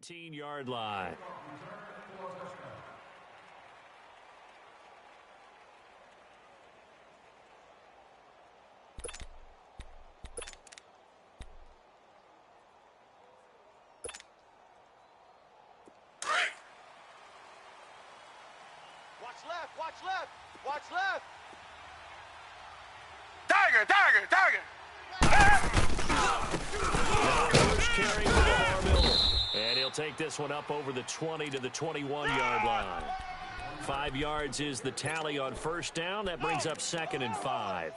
17-yard line. Watch left, watch left, watch left. Tiger, tiger, tiger. Carrying Lamar Miller. And he'll take this one up over the 20 to the 21-yard line. 5 yards is the tally on first down. That brings up 2nd and 5.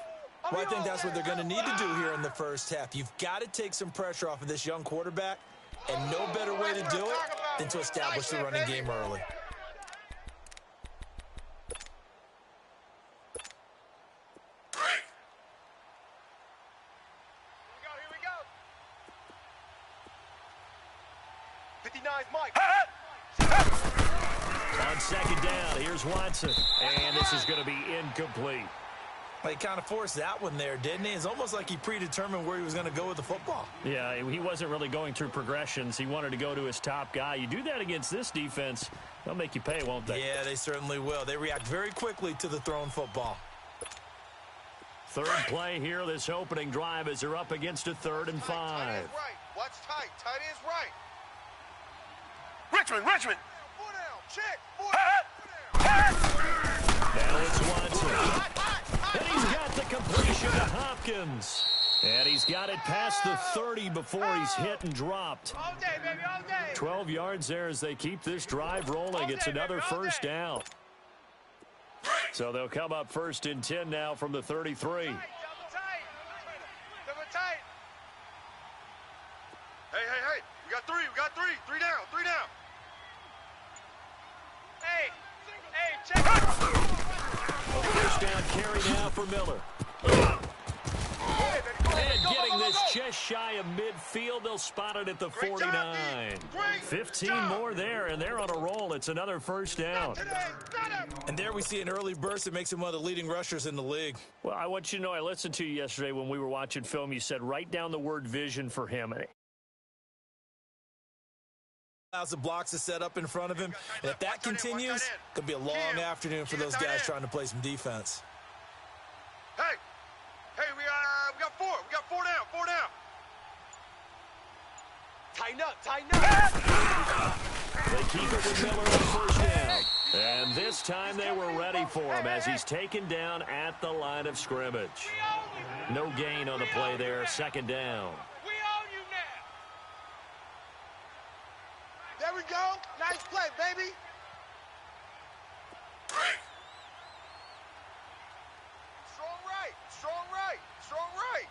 Well, I think that's what they're going to need to do here in the first half. You've got to take some pressure off of this young quarterback, and no better way to do it than to establish the running game early. On second down, here's Watson. And this is going to be incomplete. Well, he kind of forced that one there, didn't he? It's almost like he predetermined where he was going to go with the football. Yeah, he wasn't really going through progressions. He wanted to go to his top guy. You do that against this defense, they'll make you pay, won't they? Yeah, they certainly will. They react very quickly to the thrown football. Third play here, this opening drive, as they're up against a 3rd and 5. Tight is right. Watch tight. Tight is right. Richmond, Richmond. Four down. Check. Four Now it's Watson. And he's got the completion to Hopkins. And he's got it past the 30 before he's hit and dropped. All day, baby, all day. 12 yards there as they keep this drive rolling. It's another first down. So they'll come up 1st and 10 now from the 33. Double tight. Double tight. Hey, hey, hey. We got three. We got three. Three down. Three down. Hey. Hey, check. First down carry now for Miller. And getting this just shy of midfield, they'll spot it at the 49. 15 more there, and they're on a roll. It's another first down. And there we see an early burst that makes him one of the leading rushers in the league. Well, I want you to know, I listened to you yesterday when we were watching film. You said write down the word vision for him. Allows the blocks to set up in front of him. And if that continues, it could be a long afternoon for those guys trying to play some defense. Hey. Hey, we got four. We got four down. Four down. Tighten up. Tighten up. They keep it with Miller on first down. And this time they were ready for him as he's taken down at the line of scrimmage. No gain on the play there. 2nd down. We own you now. There we go. Nice play, baby. Strong right. Strong right. Strong right.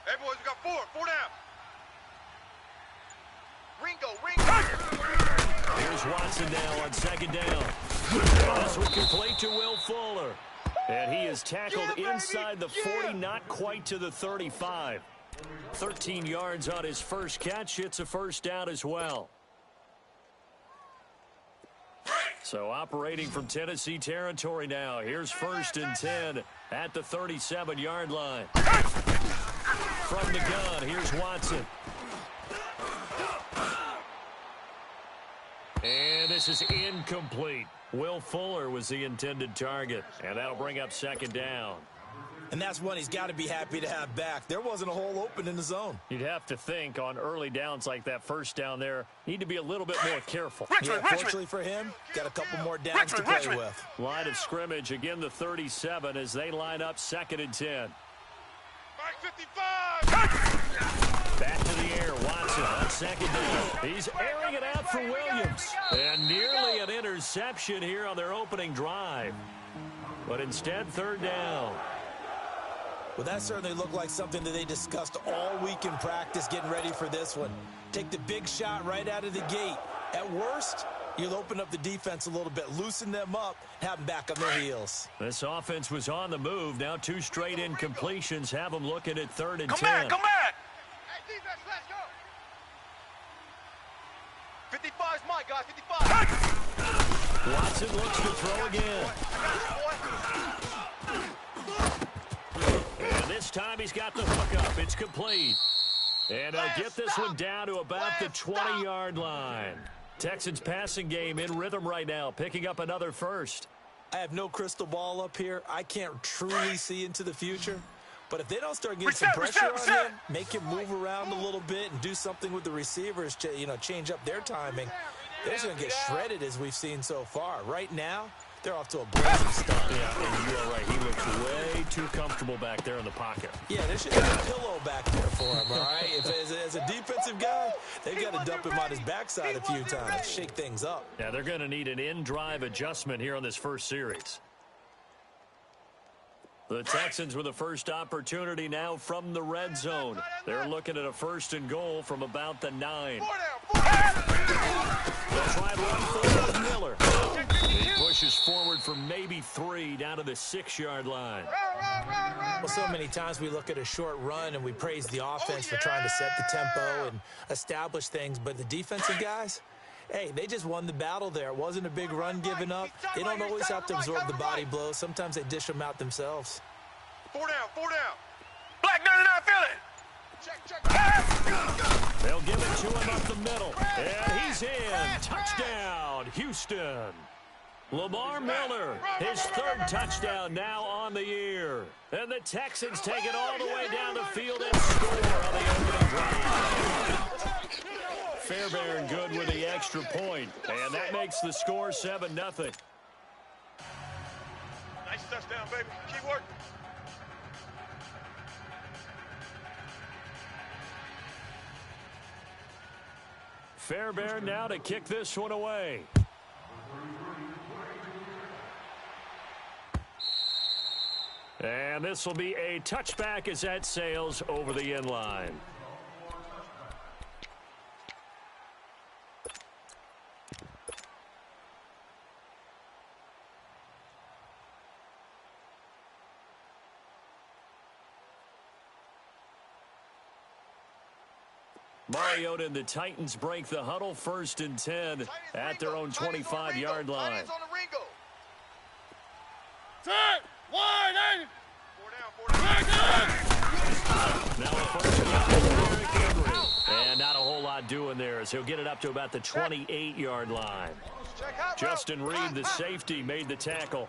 Hey, boys, we got four. Four down. Ringo. Here's Watson now on 2nd down. This will complete to Will Fuller. And he is tackled inside the 40, not quite to the 35. 13 yards on his first catch. It's a first down as well. So operating from Tennessee territory now. Here's 1st and 10 at the 37-yard line. From the gun, here's Watson. And this is incomplete. Will Fuller was the intended target. And that'll bring up 2nd down. And that's one he's got to be happy to have back. There wasn't a hole open in the zone. You'd have to think on early downs like that, first down there, need to be a little bit more careful. Fortunately for him, got a couple more downs to play with. Line of scrimmage, again the 37 as they line up 2nd and 10. 55. Back to the air, Watson on 2nd down. He's airing it out for Williams. And nearly an interception here on their opening drive. But instead, 3rd down. Well, that certainly looked like something that they discussed all week in practice getting ready for this one. Take the big shot right out of the gate. At worst, you'll open up the defense a little bit, loosen them up, have them back on their heels. This offense was on the move. Now 2 straight incompletions have them looking at 3rd and 10. Come back. Hey, defense, let's go. 55 is mine, guys. 55. Watson looks to throw again. And this time he's got the hook up. It's complete. And they'll get this one down to about the 20-yard line. Texans passing game in rhythm right now, picking up another first. I have no crystal ball up here. I can't truly see into the future. But if they don't start getting some pressure on him, make him move around a little bit and do something with the receivers to, change up their timing, they're just going to get shredded as we've seen so far. Right now, they're off to a blazing start. Yeah, and you are right. He looks way too comfortable back there in the pocket. Yeah, there should be a pillow back there for him, all right? As a defensive guy, they've got to dump him on his backside a few times, shake things up. Yeah, they're going to need an in-drive adjustment here on this first series. The Texans with the first opportunity now from the red zone. They're looking at a 1st and goal from about the 9. They'll try and run forward Miller. He pushes forward for maybe 3 down to the 6-yard line. Well, so many times we look at a short run and we praise the offense for trying to set the tempo and establish things, but the defensive guys, hey, they just won the battle there. It wasn't a big run given up. They don't always have to absorb the body blows. Sometimes they dish them out themselves. 4 down, 4 down. Black 99, feel it. Check. They'll give it to him up the middle. And he's in. Touchdown, Houston. Lamar Miller, his 3rd touchdown now on the year. And the Texans take it all the way down the field and score on the opening drive. Fairbairn good with the extra point, and that makes the score 7-0. Nice touchdown, baby. Keep working. Fairbairn now to kick this one away. And this will be a touchback as that sails over the end line. Mariota and the Titans break the huddle 1st and 10 at their own 25-yard line. Now a 1st down for Derrick Henry. And not a whole lot doing there as he'll get it up to about the 28-yard line. Justin Reed, the safety, made the tackle.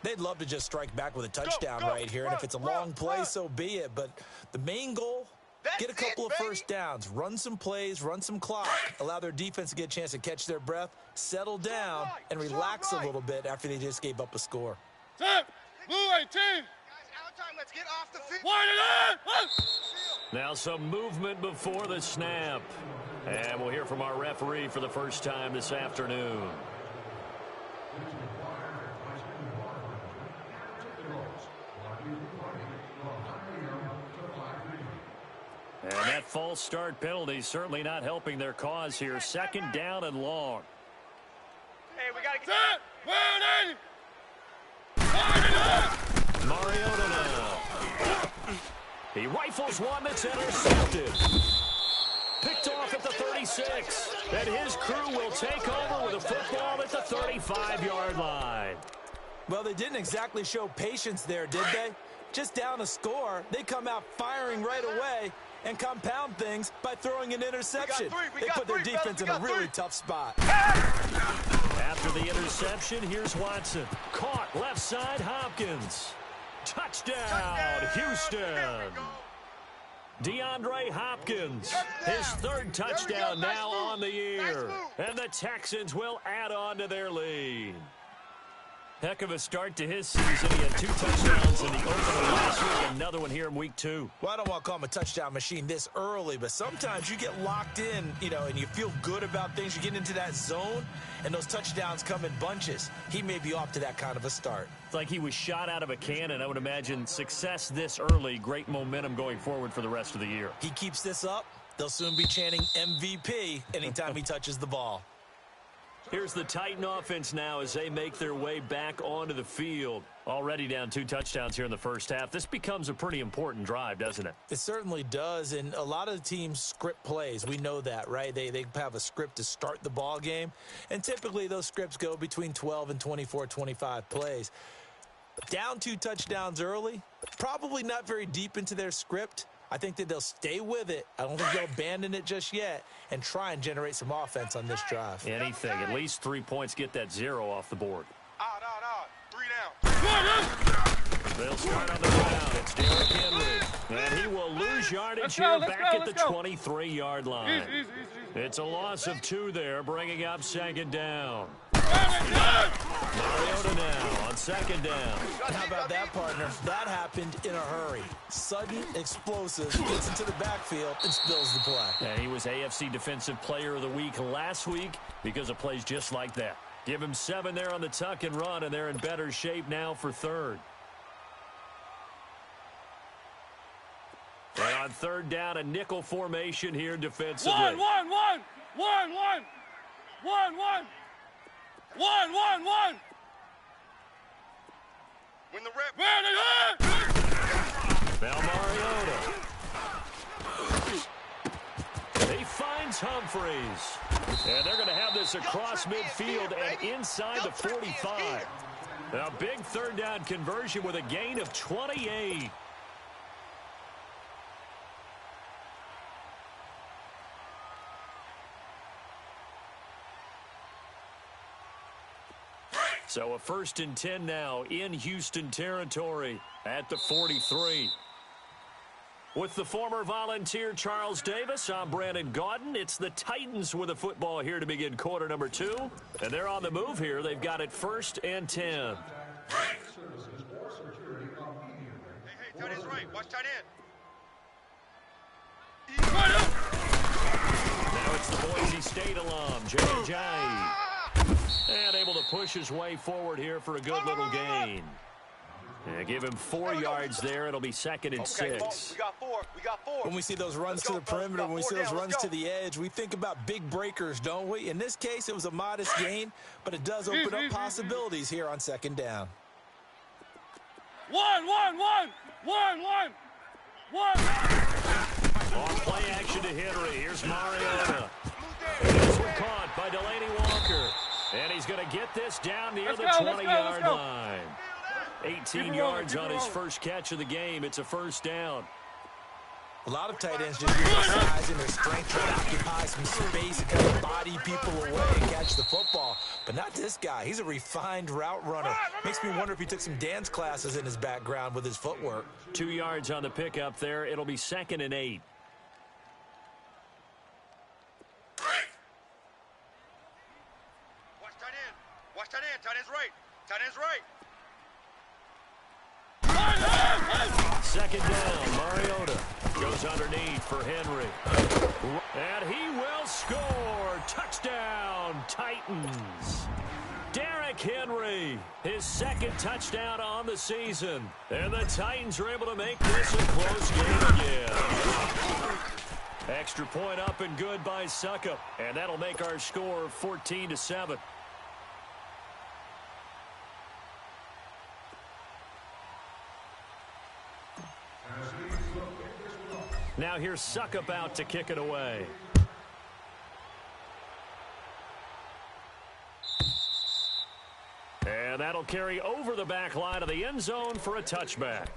They'd love to just strike back with a touchdown right here, and if it's a long play, so be it. But the main goal, get a couple of first downs, run some plays, run some clock, allow their defense to get a chance to catch their breath, settle down, and relax a little bit after they just gave up a score. Blue 18. Let's get off the field. Now some movement before the snap. And we'll hear from our referee for the first time this afternoon. And that false start penalty certainly not helping their cause here. 2nd down and long. Hey, we got to get... Mariota now. He rifles one that's intercepted. Picked off at the 36. And his crew will take over with a football at the 35-yard line. Well, they didn't exactly show patience there, did they? Just down a score, they come out firing right away and compound things by throwing an interception. They put their defense in a really tough spot. After the interception, here's Watson. Caught left side, Hopkins. Touchdown, Houston. DeAndre Hopkins, his 3rd touchdown now on the year. And the Texans will add on to their lead. Heck of a start to his season. He had 2 touchdowns in the opener last week, another one here in week 2. Well, I don't want to call him a touchdown machine this early, but sometimes you get locked in, and you feel good about things. You get into that zone, and those touchdowns come in bunches. He may be off to that kind of a start. It's like he was shot out of a cannon. I would imagine success this early, great momentum going forward for the rest of the year. He keeps this up, they'll soon be chanting MVP anytime he touches the ball. Here's the Titan offense now as they make their way back onto the field. Already down 2 touchdowns here in the first half. This becomes a pretty important drive, doesn't it? It certainly does, and a lot of the teams script plays. We know that, right? They have a script to start the ball game, and typically those scripts go between 12 and 24, 25 plays. Down 2 touchdowns early, probably not very deep into their script. I think that they'll stay with it. I don't think they'll abandon it just yet and try and generate some offense on this drive. Anything. At least 3 points, get that 0 off the board. Out. 3 down. They'll start on the ground. It's Derrick Henry. And he will lose yardage here back at the 23-yard line. Easy. It's a loss of 2 there, bringing up second down. Mariota now on second down. How about that, partner? That happened in a hurry. Sudden, explosive, gets into the backfield and spills the play. And he was AFC Defensive Player of the Week last week because of plays just like that. Give him 7 there on the tuck and run, and they're in better shape now for third. And on third down, a nickel formation here defensively. One. Win the rep. Now Mariota. He finds Humphreys. And they're going to have this across midfield and inside the 45. A big third down conversion with a gain of 28. So a 1st and 10 now in Houston territory at the 43. With the former Volunteer Charles Davis, I'm Brandon Gaudin. It's the Titans with the football here to begin quarter number 2. And they're on the move here. They've got it 1st and 10. Hey, tight end's right. Watch tight end. Now it's the Boise State alum, J.J. And able to push his way forward here for a good little gain. And give him 4 yards there. It'll be 2nd and 6. We got 4. When we see those runs to the perimeter, when we see those runs to the edge, we think about big breakers, don't we? In this case, it was a modest gain, but it does open up possibilities here on 2nd down. One. On play action to Henry. Here's Mariota. This one caught by Delaney Walker. And he's going to get this down near the 20-yard line. 18 yards on his first catch of the game. It's a 1st down. A lot of tight ends just use their size and their strength to occupy some space and kind of body people away and catch the football. But not this guy. He's a refined route runner. Makes me wonder if he took some dance classes in his background with his footwork. 2 yards on the pickup there. It'll be 2nd and 8. Watch tight end. Tight end's right. Tight end's right. 2nd down. Mariota goes underneath for Henry. And he will score. Touchdown, Titans. Derrick Henry, his 2nd touchdown on the season. And the Titans are able to make this a close game again. Extra point up and good by Suckup. And that'll make our score 14-7. Now here's Suckup out to kick it away. And that'll carry over the back line of the end zone for a touchback.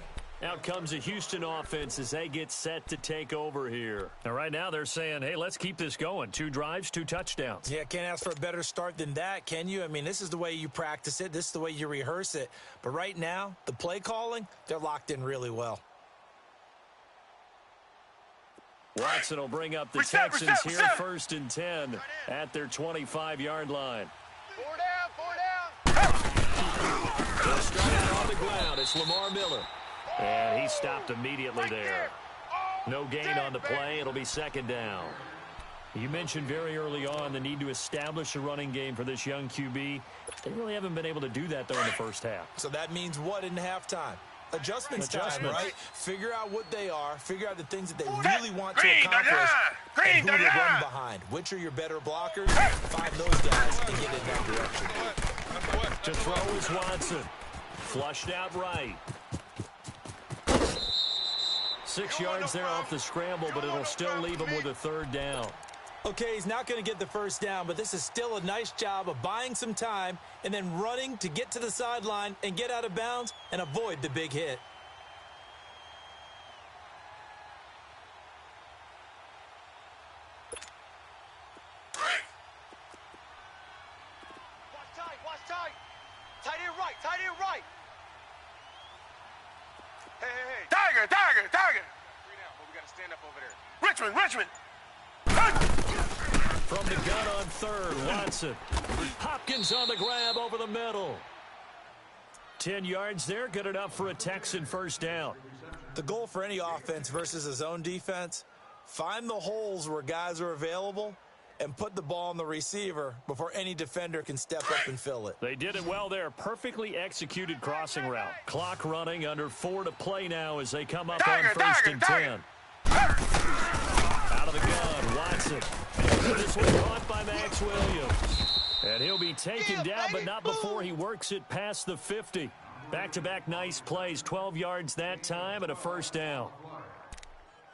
Out comes the Houston offense as they get set to take over here. And right now they're saying, hey, let's keep this going. 2 drives, 2 touchdowns. Yeah, can't ask for a better start than that, can you? I mean, this is the way you practice it. This is the way you rehearse it. But right now, the play calling, they're locked in really well. Watson will bring up the Texans here, 1st and 10 at their 25-yard line. 4 down. They'll start out on the ground. It's Lamar Miller. And he stopped immediately there. No gain on the play. It'll be 2nd down. You mentioned very early on the need to establish a running game for this young QB. They really haven't been able to do that, though, in the first half. So that means what in halftime? Adjustments time, right? Figure out what they are. Figure out the things that they really want to accomplish and who to run behind. Which are your better blockers? Find those guys and get in that direction. To throw is Watson. Flushed out right. 6 yards there off the scramble, but it'll still leave him with a 3rd down. Okay, he's not going to get the 1st down, but this is still a nice job of buying some time and then running to get to the sideline and get out of bounds and avoid the big hit. tight. Tight end right, tight end right. Hey, hey, hey. Tiger. 3 down, but we got to stand up over there. Richmond. From the gun on third, Watson. Hopkins on the grab over the middle. 10 yards there, good enough for a Texan first down. The goal for any offense versus a zone defense, find the holes where guys are available and put the ball on the receiver before any defender can step up and fill it. They did it well there. Perfectly executed crossing route. Clock running, under 4 to play now as they come up on first and 10. Out of the gun, Watson. This one caught by Max Williams. And he'll be taken down, but not before he works it past the 50. Back-to-back nice plays, 12 yards that time and a first down.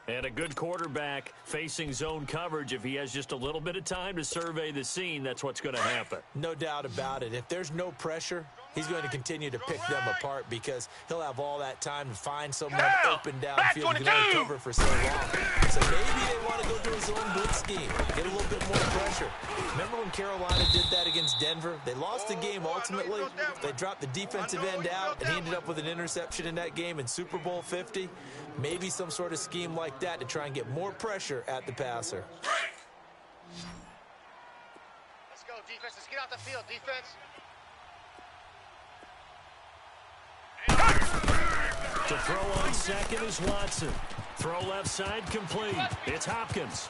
And a good quarterback facing zone coverage. If he has just a little bit of time to survey the scene, that's what's going to happen. No doubt about it. If there's no pressure, he's going to continue to pick them apart because he'll have all that time to find someone open downfield who can only cover for so long. So maybe they want to go to a zone blitz scheme, get a little bit more pressure. Remember when Carolina did that against Denver? They lost the game ultimately. They dropped the defensive end out, and he ended up with an interception in that game in Super Bowl 50. Maybe some sort of scheme like that to try and get more pressure at the passer. Let's go, defense. Let's get out the field, defense. To throw on second is Watson. Throw left side complete. It's Hopkins.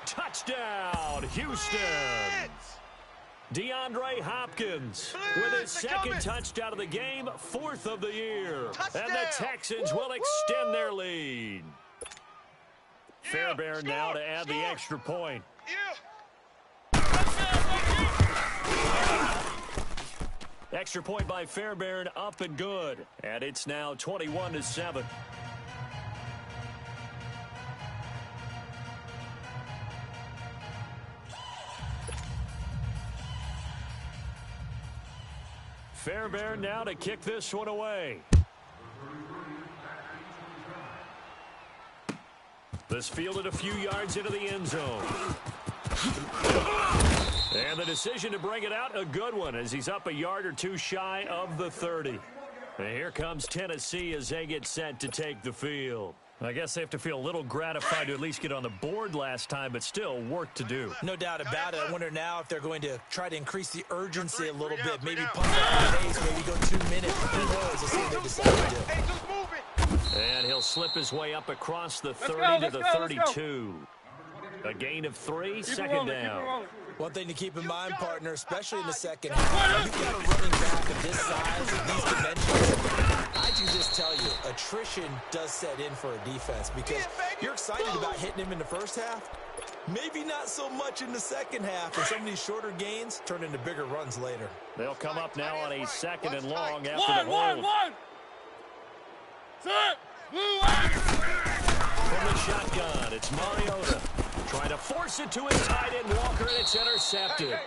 Touchdown, Houston. DeAndre Hopkins with his second touchdown of the game, 4th of the year. And the Texans will extend their lead. Fairbairn now to add the extra point. Extra point by Fairbairn, up and good. And it's now 21-7. Fairbairn now to kick this one away. This fielded a few yards into the end zone. And the decision to bring it out, a good one, as he's up a yard or two shy of the 30. And here comes Tennessee as they get set to take the field. I guess they have to feel a little gratified to at least get on the board last time, but still work to do. No doubt about it. I wonder now if they're going to try to increase the urgency a little bit. Maybe pump up the pace, maybe go 2 minutes. Who knows? Let's see what they decide to do. And he'll slip his way up across the 30 to the 32. A gain of 3, second down. One thing to keep in mind, partner, especially in the second half, you've got a running back of this size and these dimensions. I can just tell you, attrition does set in for a defense because you're excited about hitting him in the first half. Maybe not so much in the second half, and some of these shorter gains turn into bigger runs later. They'll come up now on a 2nd and long after the hold. From the shotgun, it's Mariota. Trying to force it to his tight end, Walker, and it's intercepted.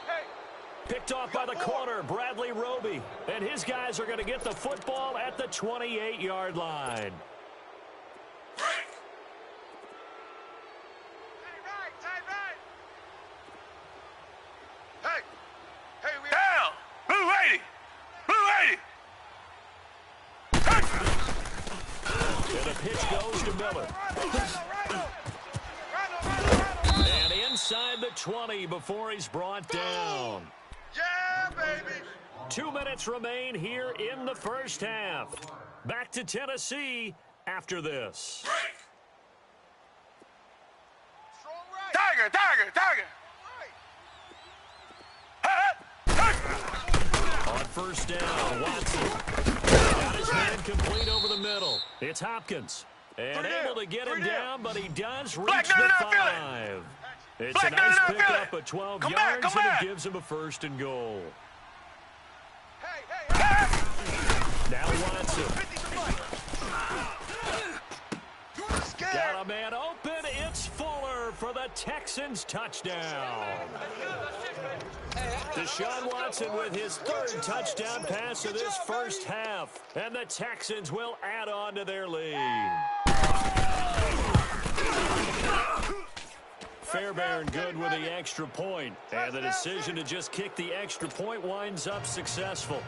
Picked off by the corner, Bradley Roby. And his guys are going to get the football at the 28-yard line. Hey, we down. Blue 80. And the pitch goes to Miller. And inside the 20 before he's brought down. Yeah, baby. 2 minutes remain here in the first half. Back to Tennessee after this. Tiger. On first down, Watson. Got his man complete over the middle. It's Hopkins. And able to get him down, but he does reach the 5. It's a nice pickup of 12 yards, and it gives him a 1st and goal. Now Watson. Got a man open. It's Fuller for the Texans touchdown. Deshaun Watson with his 3rd touchdown pass of this first half. And the Texans will add on to their lead. Fairbairn good with the extra point. And the decision to just kick the extra point winds up successful.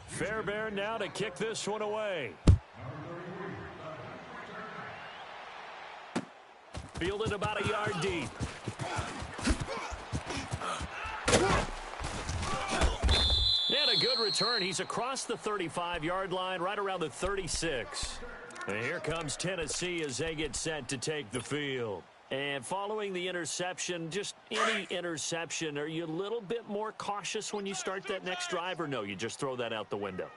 Fairbairn now to kick this one away. Fielded about a yard deep. And a good return. He's across the 35-yard line, right around the 36. And here comes Tennessee as they get set to take the field. And following the interception, just any interception, are you a little bit more cautious when you start that next drive, or no, you just throw that out the window?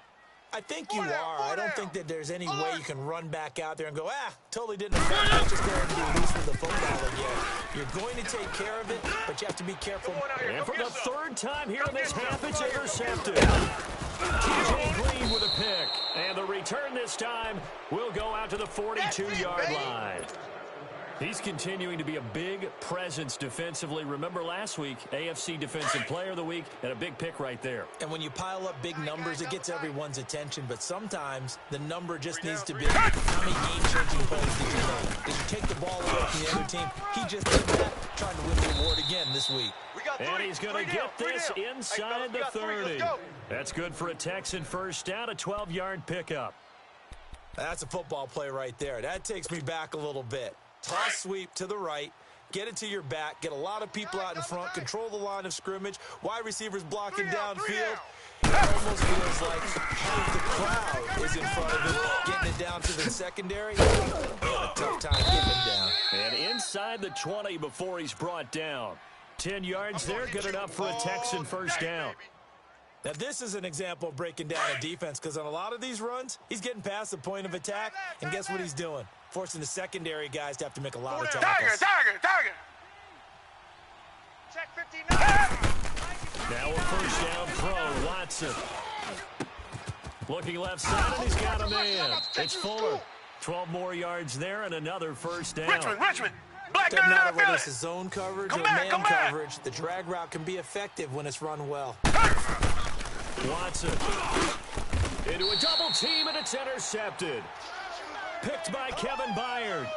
I think you are. I don't think that there's any way you can run back out there and go, totally didn't affect it, just going to be loose with the football again. You're going to take care of it, but you have to be careful. And for the third time here in this half, it's intercepted. TJ Green with a pick. And the return this time will go out to the 42-yard line. He's continuing to be a big presence defensively. Remember last week, AFC Defensive Player of the Week, and a big pick right there. And when you pile up big numbers, it gets everyone's attention. But sometimes the number just needs to be, how many game-changing plays did you make? Did you take the ball away from the other team? He just did that, trying to win the award again this week. And he's going to get this inside the 30. That's good for a Texan first down, a 12-yard pickup. That's a football play right there. That takes me back a little bit. Toss sweep to the right, get it to your back, get a lot of people out in front, control the line of scrimmage, wide receivers blocking downfield. It almost feels like half the crowd is in front of him, getting it down to the secondary. A tough time getting it down. And inside the 20 before he's brought down. 10 yards there, good enough for a Texan first down. Now, this is an example of breaking down a defense, because on a lot of these runs, he's getting past the point of attack, and guess what he's doing? Forcing the secondary guys to have to make a lot of tackles. Target. Check 59. Now a first down throw, Watson. Looking left side, and he's got a man. It's Fuller. 12 more yards there and another first down. Richmond. Black Doesn't matter whether it. it's a zone coverage or man coverage, the drag route can be effective when it's run well. Watson into a double team, and it's intercepted. Picked by Kevin Byard.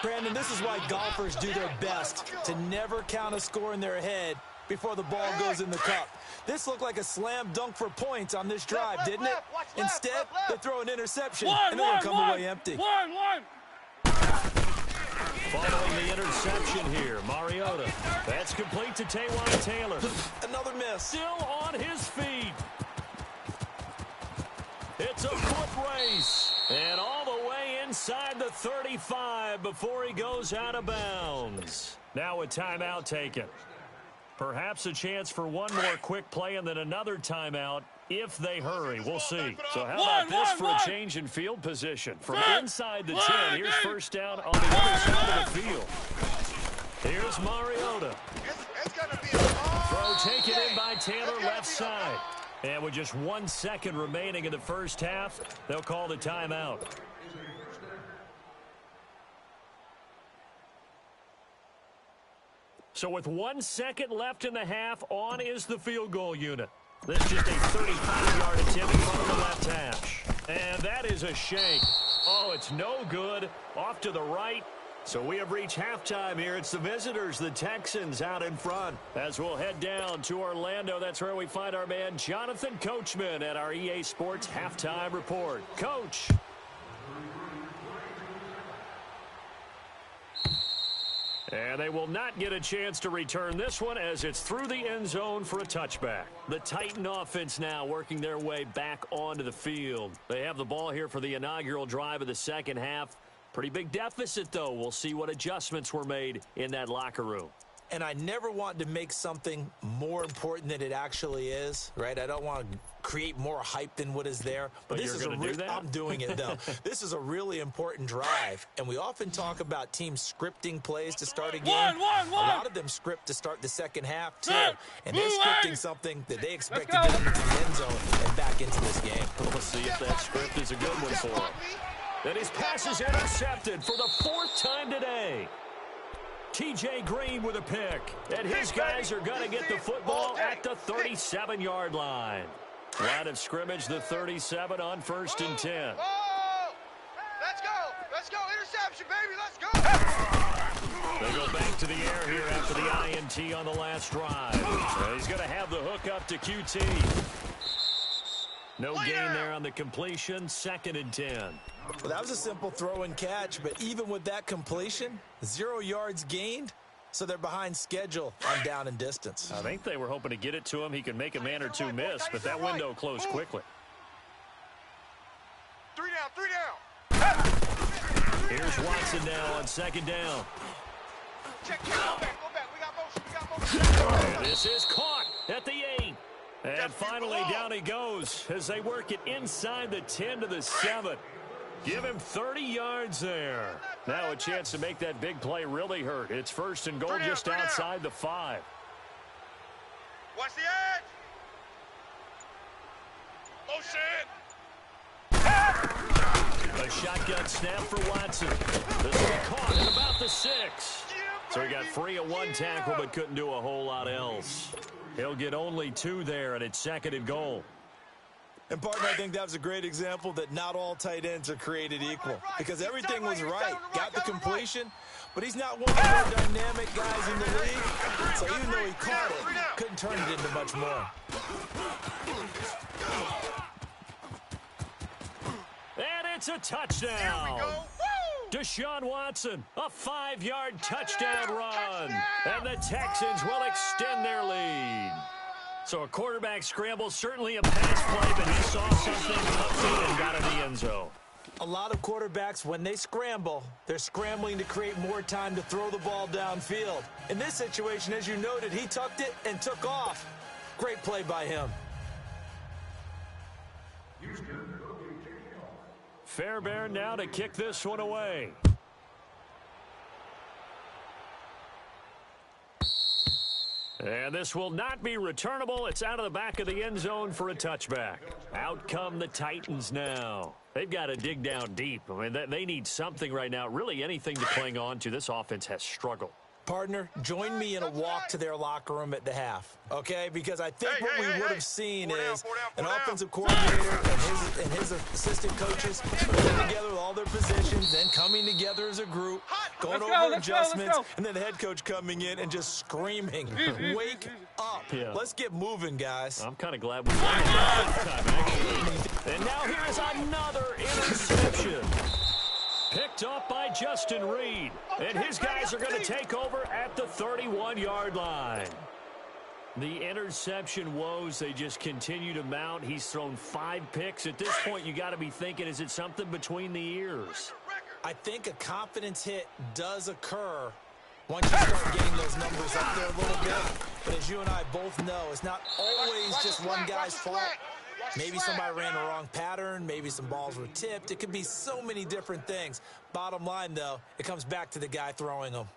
Brandon, this is why golfers do their best to never count a score in their head before the ball goes in the cup. This looked like a slam dunk for points on this drive, didn't it? Instead, they throw an interception, and they're going to come away empty. Following the interception here, Mariota. That's complete to Taywan Taylor. Another miss. Still on his feet. It's a foot race. And all the way inside the 35 before he goes out of bounds. Now a timeout taken. Perhaps a chance for one more quick play and then another timeout if they hurry. We'll see. So how about this for a change in field position? From inside the 10, here's first down on the other side of the field. Here's Mariota. It's going to be a long Throw taken in by Taylor left side. And with just 1 second remaining in the first half, they'll call the timeout. So with 1 second left in the half, on is the field goal unit. This is just a 35-yard attempt from the left hash. And that is a shank. Oh, it's no good. Off to the right. So we have reached halftime here. It's the visitors, the Texans, out in front. As we'll head down to Orlando, that's where we find our man Jonathan Coachman at our EA Sports Halftime Report. Coach. And they will not get a chance to return this one as it's through the end zone for a touchback. The Titan offense now working their way back onto the field. They have the ball here for the inaugural drive of the second half. Pretty big deficit, though. We'll see what adjustments were made in that locker room. And I never want to make something more important than it actually is, right? I don't want to create more hype than what is there. But this is I'm doing it, though. This is a really important drive. And we often talk about teams scripting plays to start a game. A lot of them script to start the second half, too. And they're scripting something that they expect to get into the end zone and back into this game. We'll see if that script is a good one for him. And his pass is intercepted for the fourth time today. T.J. Green with a pick. And his guys are going to get the football at the 37-yard line. Line of scrimmage, the 37 on 1st and 10. Oh! Let's go! Let's go! Interception, baby! Let's go! They go back to the air here after the INT on the last drive. He's going to have the hook up to QT. No gain there on the completion, 2nd and 10. Well, that was a simple throw and catch, but even with that completion, 0 yards gained, so they're behind schedule on down and distance. I think they were hoping to get it to him. He could make a man or two miss, but that window closed quickly. 3 down, 3 down. Here's Watson now on 2nd down. Check, go back. We got motion. And this is caught at the 8. And finally down he goes as they work it inside the 10 to the 7. Give him 30 yards there. Now a chance to make that big play really hurt. It's 1st and goal just outside the 5. Watch the edge. Motion. A shotgun snap for Watson. This will be caught at about the 6. So he got free of one tackle but couldn't do a whole lot else. He'll get only 2 there, and it's 2nd and goal. And, partner, I think that was a great example that not all tight ends are created equal, because everything was right. Got the completion, but he's not one of the more dynamic guys in the league. So even though he caught it, couldn't turn it into much more. And it's a touchdown. Here we go. Woo! Deshaun Watson, a 5-yard touchdown run. And the Texans will extend their lead. So a quarterback scramble, certainly a pass play, but he saw something, tucked in, and got in the end zone. A lot of quarterbacks, when they scramble, they're scrambling to create more time to throw the ball downfield. In this situation, as you noted, he tucked it and took off. Great play by him. Fairbairn now to kick this one away. And this will not be returnable. It's out of the back of the end zone for a touchback. Out come the Titans now. They've got to dig down deep. I mean, they need something right now. Really anything to cling on to. This offense has struggled. Partner, join me in a walk to their locker room at the half, okay? Because I think what we would have seen is an offensive coordinator and his assistant coaches putting together with all their positions, then coming together as a group, going over adjustments, and then the head coach coming in and just screaming, wake up. Yeah. Let's get moving, guys. I'm kind of glad we won that time, actually. And now here is another interception. Picked up by Justin Reed. And his guys are going to take over at the 31-yard line. The interception woes, they just continue to mount. He's thrown 5 picks. At this point, you got to be thinking, is it something between the ears? I think a confidence hit does occur once you start getting those numbers up there a little bit. But as you and I both know, it's not always just one guy's fault. Maybe somebody ran the wrong pattern. Maybe some balls were tipped. It could be so many different things. Bottom line, though, it comes back to the guy throwing them.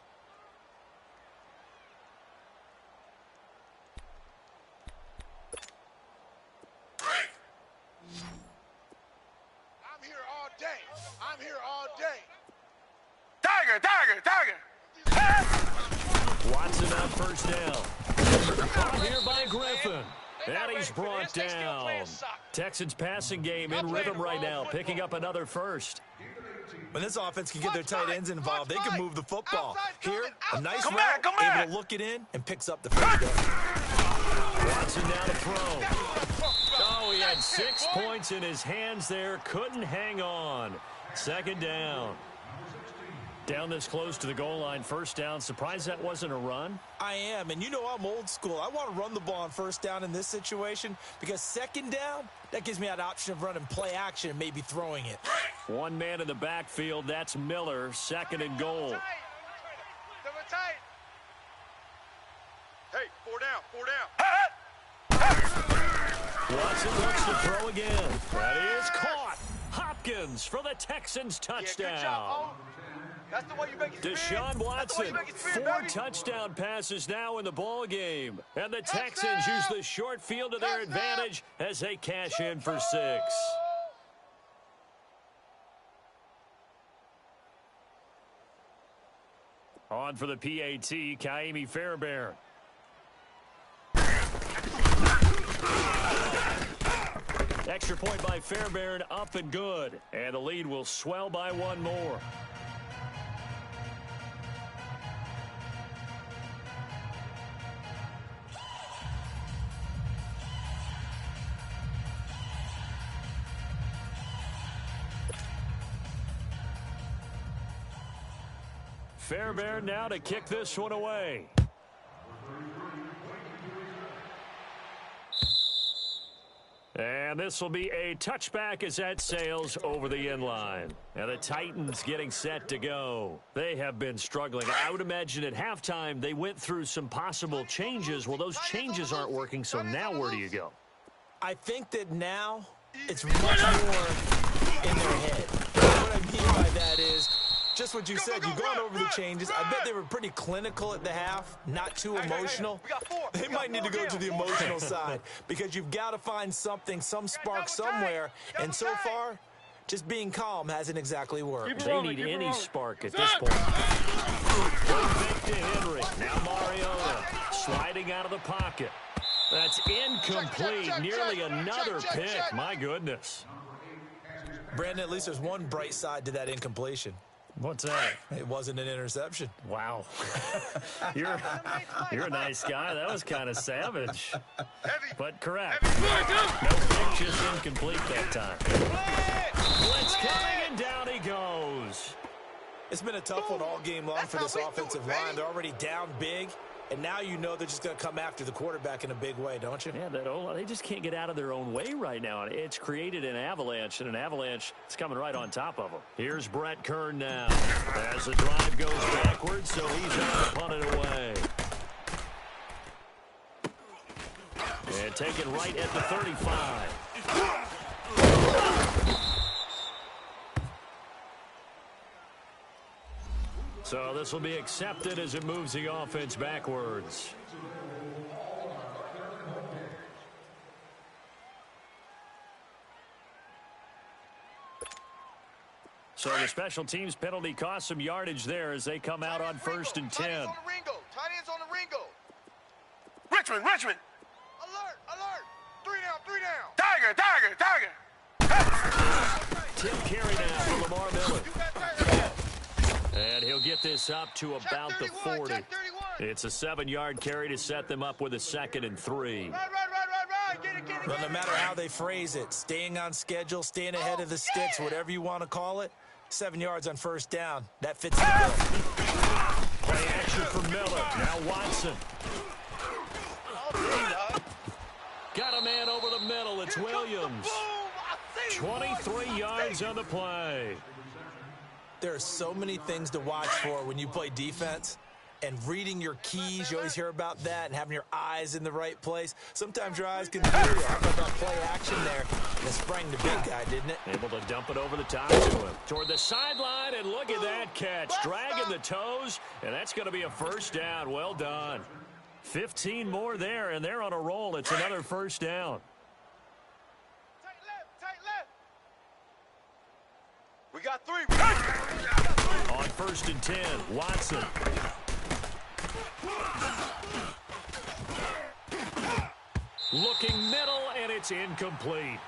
I'm here all day. I'm here all day. Tiger! Watson on 1st down. Caught here by Griffin. And he's brought down. Texans passing game in rhythm right now, picking up another 1st. When this offense can get their tight ends involved, they can move the football. Here, a nice route, able to look it in, and picks up the 1st down. Watson now to throw. Oh, he had 6 points in his hands there. Couldn't hang on. 2nd down. Down this close to the goal line, 1st down. Surprised that wasn't a run? I am, and you know I'm old school. I want to run the ball on 1st down in this situation because 2nd down, that gives me that option of running play action and maybe throwing it. One man in the backfield, that's Miller, 2nd and goal. Tight. Hey, 4 down. Watson looks to throw again. That is caught. Hopkins for the Texans touchdown. Yeah, good job, that's the way you make it Deshaun Watson, 4 touchdown passes now in the ball game. And the Texans use the short field to their advantage as they cash in for 6. On for the PAT, Kaimi Fairbairn. Extra point by Fairbairn, up and good. And the lead will swell by one more. Fairbairn now to kick this one away. And this will be a touchback as that sails over the inline. And the Titans getting set to go. They have been struggling. I would imagine at halftime they went through some possible changes. Well, those changes aren't working, so now where do you go? I think that now it's much more in their head. What I mean by that is just what you said. You've gone over the changes. I bet they were pretty clinical at the half, not too emotional. They might need to go to the emotional side because you've got to find something, some spark somewhere. And so far, just being calm hasn't exactly worked. They need any spark at this point. Back to Henry. Now Mariota sliding out of the pocket. That's incomplete. Nearly another pick. My goodness. Brandon, at least there's one bright side to that incompletion. What's that? It wasn't an interception. Wow. You're a nice guy. That was kind of savage. But correct. No pick, just incomplete that time. Blitz coming, and down he goes. It's been a tough one all game long for this offensive line. They're already down big, and now you know they're just going to come after the quarterback in a big way, don't you? Yeah, they just can't get out of their own way right now. It's created an avalanche, and an avalanche is coming right on top of them. Here's Brett Kern now as the drive goes backwards, so he's going to punt it away. And taken right at the 35. So this will be accepted as it moves the offense backwards. So the special teams penalty cost some yardage there as they come out on 1st and 10. Tight ends on the Ringo. Richmond. Alert. Three down. Tiger. Tip carry now for Lamar Miller. And he'll get this up to about the 40. It's a 7-yard carry to set them up with a 2nd and 3. Right. Get it. Well, no matter how they phrase it, staying on schedule, staying ahead of the sticks, whatever you want to call it, 7 yards on 1st down. That fits the bill. Play action for Miller. Now Watson. Got a man over the middle. It's Williams. 23 yards on the play. There are so many things to watch for when you play defense. And reading your keys, you always hear about that, and having your eyes in the right place. Sometimes your eyes can fool you. How about that play action there? And it sprang the big guy, didn't it? Able to dump it over the top to him. Toward the sideline, and look at that catch. Dragging the toes, and that's going to be a 1st down. Well done. 15 more there, and they're on a roll. It's another 1st down. Tight left. We got 3. On 1st and 10, Watson. Looking middle, and it's incomplete.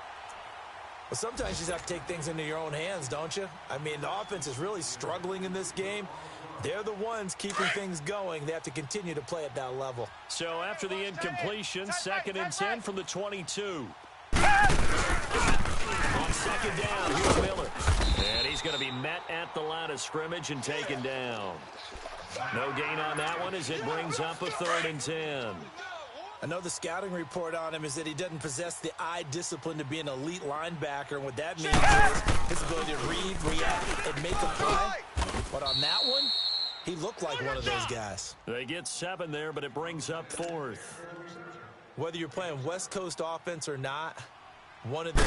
Well, sometimes you just have to take things into your own hands, don't you? I mean, the offense is really struggling in this game. They're the ones keeping things going. They have to continue to play at that level. So after the incompletion, 2nd and 10 from the 22. On 2nd down, here's Miller. And he's going to be met at the line of scrimmage and taken down. No gain on that one as it brings up a 3rd and 10. I know the scouting report on him is that he doesn't possess the eye discipline to be an elite linebacker. And what that means is his ability to read, react, and make a play. But on that one, he looked like one of those guys. They get 7 there, but it brings up 4th. Whether you're playing West Coast offense or not, one of the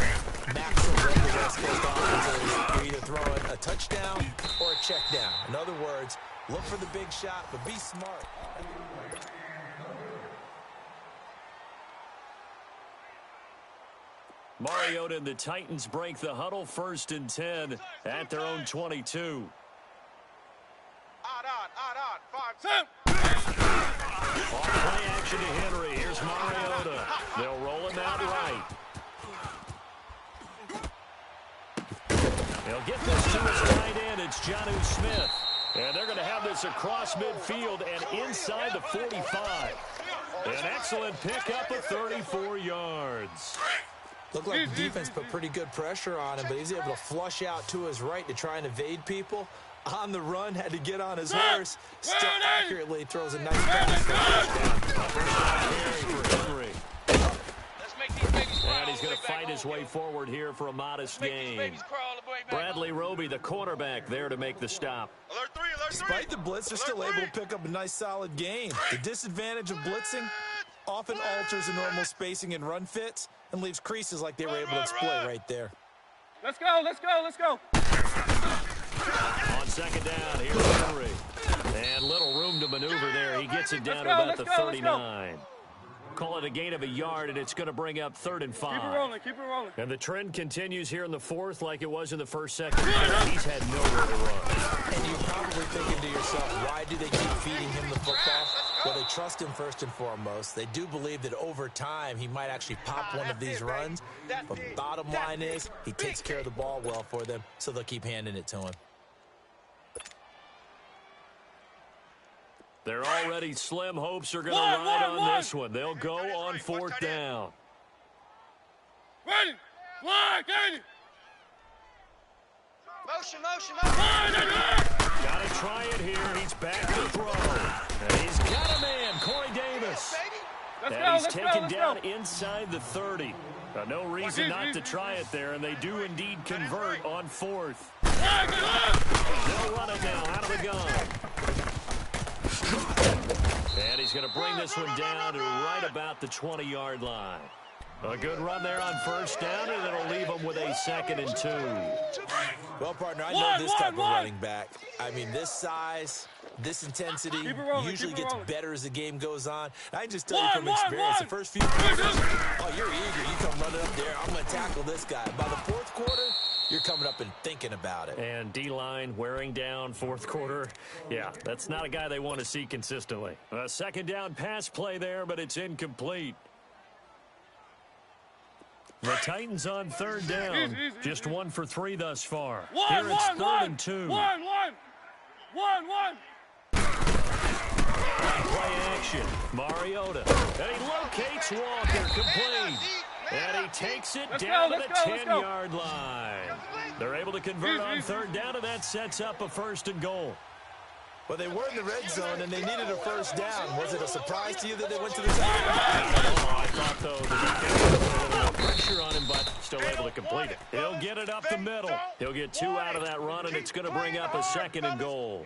maxims of the West Coast offense is you're either throwing a touchdown or a check down. In other words, look for the big shot, but be smart. Mariota and the Titans break the huddle, 1st and 10 at their own 22. Odd. He'll get this to his tight end. It's Jonnu Smith. And they're going to have this across midfield and inside the 45. An excellent pickup of 34 yards. Looked like the defense put pretty good pressure on him, but he's able to flush out to his right to try and evade people. On the run, had to get on his horse. Still accurately throws a nice pass for a touchdown. And he's going to fight his way forward here for a modest gain. Bradley Roby, the cornerback, there to make the stop. Despite the blitz, they're still able to pick up a nice solid gain. The disadvantage of blitzing often alters the normal spacing and run fits and leaves creases like they were able to exploit right there. Let's go, let's go, let's go. On second down, here's Henry. And little room to maneuver there. He gets it down to about the 39. Call it a gain of a yard, and it's going to bring up 3rd and 5. Keep it rolling, keep it rolling. And the trend continues here in the 4th like it was in the first second. He's had nowhere to run. And you're probably thinking to yourself, why do they keep feeding him the football? Well, they trust him first and foremost. They do believe that over time he might actually pop one of these runs. But bottom line is he takes care of the ball well for them, so they'll keep handing it to him. They're already slim hopes are going to ride on this one. They'll go on 4th down. Ready, fly, Katie. Motion, motion, motion. Got to try it here. He's back to throw. And he's got a man, Corey Davis. And he's taken down inside the 30. No reason not to try it there, and they do indeed convert on 4th. They'll run it now out of the gun. And he's going to bring this one down to right about the 20-yard line. A good run there on 1st down, and it'll leave him with a 2nd and 2. Well, partner, I know this type of running back. I mean, this size, this intensity usually gets better as the game goes on. I can just tell you from experience, the first few quarters, oh, you're eager. You come running up there. I'm going to tackle this guy. By the 4th quarter, you're coming up and thinking about it. And D-line wearing down 4th quarter. Yeah, that's not a guy they want to see consistently. A 2nd down pass play there, but it's incomplete. The Titans on 3rd down. Just 1 for 3 thus far. Here it's 3rd and 2. One. Play action. Mariota. And he locates Walker, complete. And he takes it down to the 10-yard line. They're able to convert on 3rd down, and that sets up a 1st and goal. Well, they were in the red zone, and they needed a 1st down. Was it a surprise to you that they went to the second? I thought, though, the defense put a little more pressure on him, but still able to complete it. He'll get it up the middle. He'll get 2 out of that run, and it's going to bring up a 2nd and goal.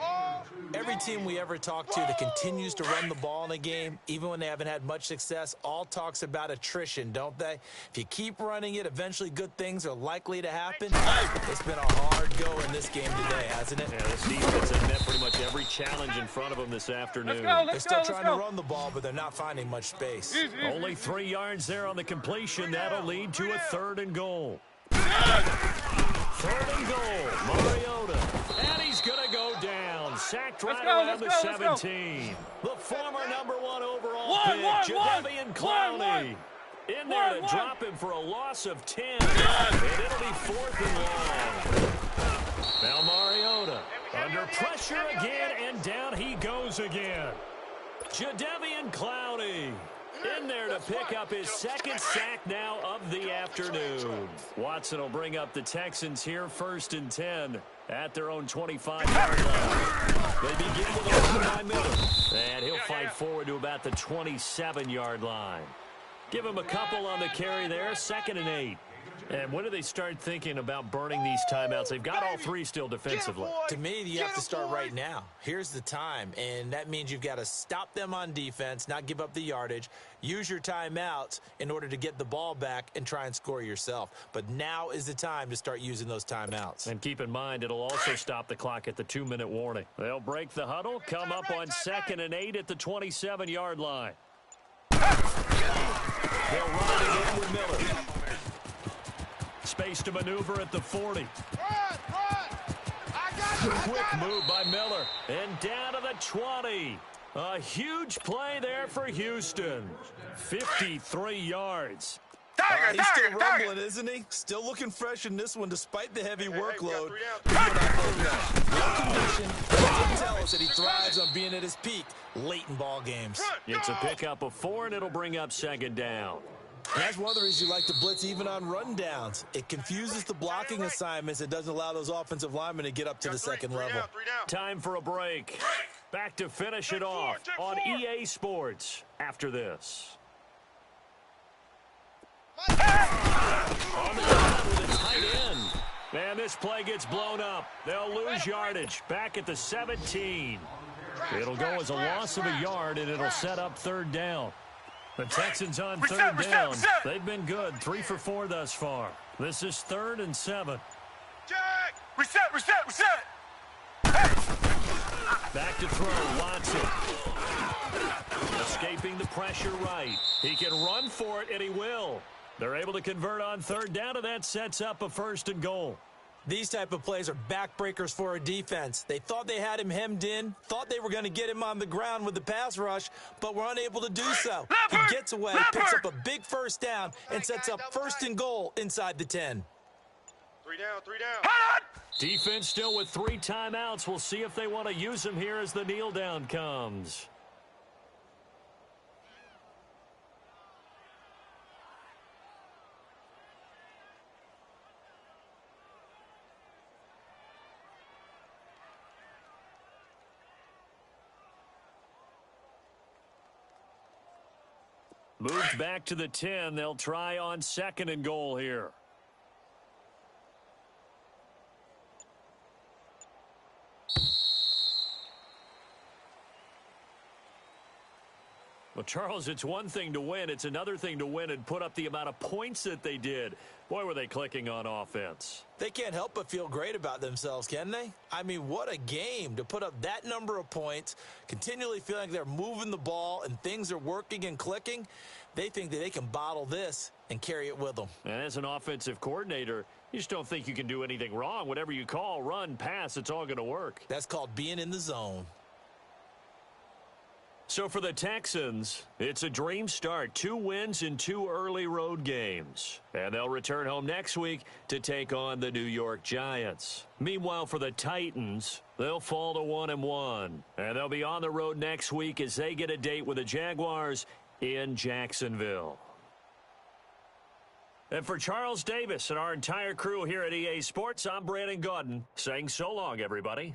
Every team we ever talk to that continues to run the ball in a game, even when they haven't had much success, all talks about attrition, don't they? If you keep running it, eventually good things are likely to happen. It's been a hard go in this game today, hasn't it? Yeah, this defense has met pretty much every challenge in front of them this afternoon. They're still trying to run the ball, but they're not finding much space. Only 3 yards there on the completion. That'll lead to a 3rd and goal. 3rd and goal. Mariota. And he's going to go down. Sacked right around the 17. The former number 1 overall pick, Jadeveon Clowney. In there to drop him for a loss of 10. And it'll be 4th and long. Now Mariota under pressure again, and down he goes again. Jadeveon Clowney in there to pick up his 2nd sack now of the afternoon. Watson will bring up the Texans here 1st and 10 at their own 25-yard line. They begin with a run by Miller, and he'll fight forward to about the 27-yard line. Give him a couple on the carry there, 2nd and 8. And when do they start thinking about burning these timeouts? They've got all 3 still defensively. To me, you have to start right now. Here's the time, and that means you've got to stop them on defense, not give up the yardage, use your timeouts in order to get the ball back and try and score yourself. But now is the time to start using those timeouts. And keep in mind, it'll also stop the clock at the 2-minute warning. They'll break the huddle, come up on 2nd and 8 at the 27-yard line. They'll run it again with Miller. Space to maneuver at the 40. Quick move by Miller. And down to the 20. A huge play there for Houston. 53 yards. He's still rumbling, isn't he? Still looking fresh in this one despite the heavy workload. We got 3 down. No condition. That tell us that he thrives on being at his peak late in ball games. It's a pickup of 4, and it'll bring up 2nd down. And that's one of the reasons you like to blitz even on rundowns. It confuses the blocking assignments. It doesn't allow those offensive linemen to get up to the second level. 3 down. Time for a break. Back to finish it off on EA Sports after this. On the ground with a tight end. And this play gets blown up. They'll lose yardage back at the 17. It'll go as a loss of a yard, and it'll set up 3rd down. The Texans on 3rd down. They've been good, 3 for 4 thus far. This is 3rd and 7. Jack! Reset. Back to throw, Watson. Escaping the pressure right. He can run for it, and he will. They're able to convert on 3rd down, and that sets up a 1st and goal. These type of plays are backbreakers for a defense. They thought they had him hemmed in, thought they were going to get him on the ground with the pass rush, but were unable to do so. He gets away, picks up a big 1st down, and sets up 1st and goal inside the 10. 3 down. Defense still with 3 timeouts. We'll see if they want to use them here as the kneel down comes. Moved back to the 10. They'll try on 2nd and goal here. Well, Charles, it's one thing to win. It's another thing to win and put up the amount of points that they did. Boy, were they clicking on offense. They can't help but feel great about themselves, can they? I mean, what a game to put up that number of points, continually feeling like they're moving the ball and things are working and clicking. They think that they can bottle this and carry it with them. And as an offensive coordinator, you just don't think you can do anything wrong. Whatever you call, run, pass, it's all going to work. That's called being in the zone. So for the Texans, it's a dream start. 2 wins in 2 early road games. And they'll return home next week to take on the New York Giants. Meanwhile, for the Titans, they'll fall to 1-1. And they'll be on the road next week as they get a date with the Jaguars in Jacksonville. And for Charles Davis and our entire crew here at EA Sports, I'm Brandon Gaudin saying so long, everybody.